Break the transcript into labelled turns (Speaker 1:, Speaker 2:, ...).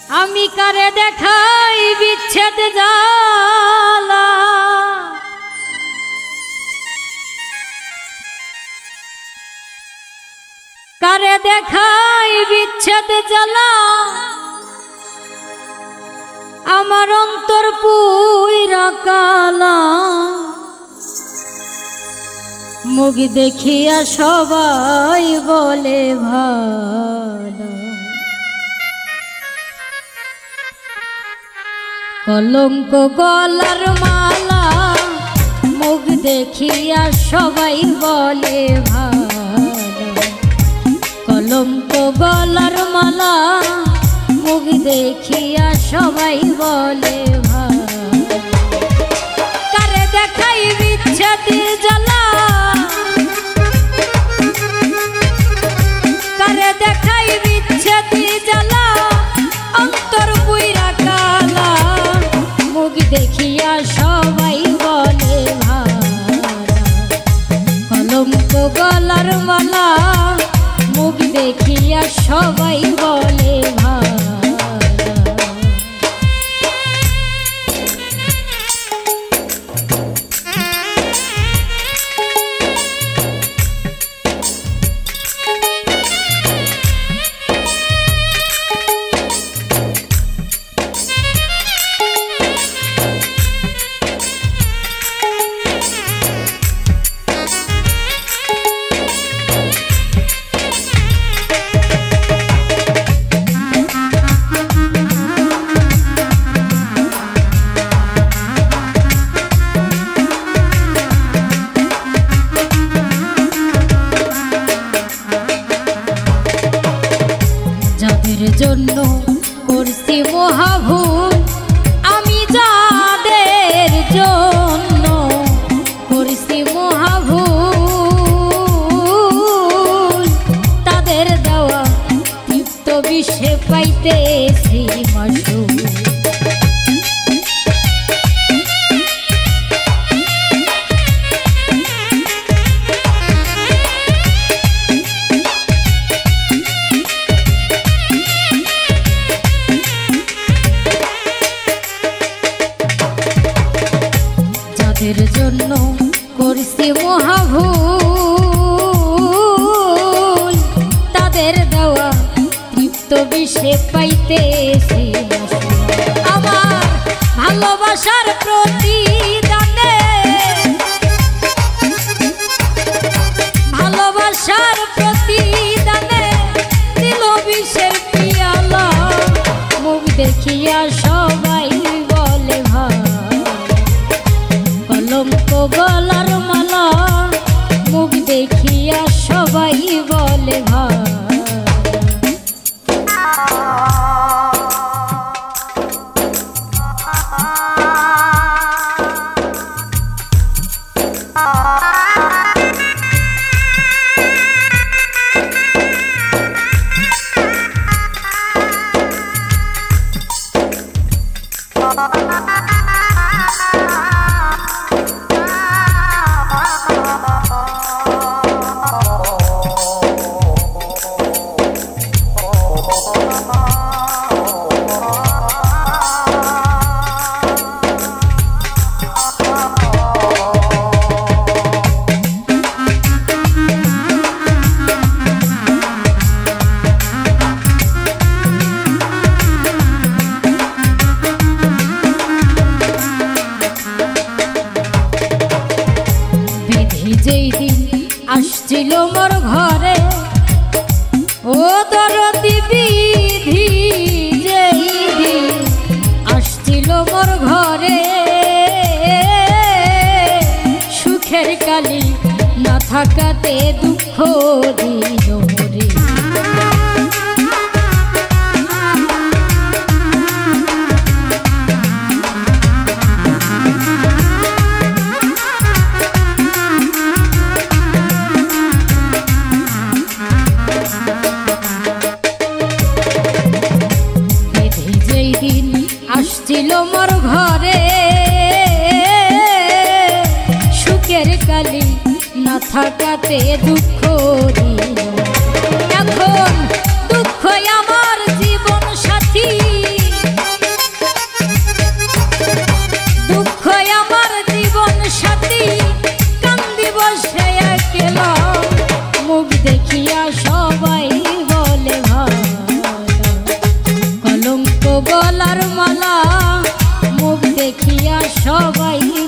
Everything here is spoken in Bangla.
Speaker 1: আমি কারে দেখাই বিচ্ছেদ জ্বালা, কারে দেখাই বিচ্ছেদ জ্বালা, আমার অন্তর পুইরা কালা। মুখ দেখিয়া সবাই বলে ভালো, কলঙ্ক গলার মালা। মুখ দেখিয়া সবাই বলে ভালো, কলঙ্ক গলার মালা। মুখ দেখিয়া সবাই বলে ভালো। কারে দেখাই বিচ্ছেদ জ্বালা, কারে দেখাই বিচ্ছেদ জ্বালা, অন্তর পুইরা কালা। মুখ দেখিয়া সবাই বলে ভালো, কলঙ্ক গলার মালা। মুখ দেখিয়া সবাই বলে ভালো। যাদের জন্য করছি মহাভুল, আমি যাদের জন্য করছি মহাভুল, তাদের দেওয়া তৃপ্ত বিষে পাইতেছি মাসুল। যাদের জন্য করছি মহাভুল, তাদের দেওয়া তৃপ্ত বিষে পাইতেছি আমার ভালোবাসার প্রতিদানে। ভালোবাসার প্রতিদানে দিল বিষের পিয়ালা। মুখ দেখিয়া সবাই বলে ভালো, কলঙ্ক গলার মালা। মুখ দেখিয়া সবাই বলে ভালো। যেই দিন আসছিল মোর ঘরে, ও দরদি বিধি। যেই দিন আসছিল মোর ঘরে, সুখের কালি না থাকাতে দুঃখ দিল মোরে। আসছিল মোর ঘরে, সুখের কালি না থাকাতে দুঃখ দিল। এখন দুঃখ আমার জীবন সাথী। সবাই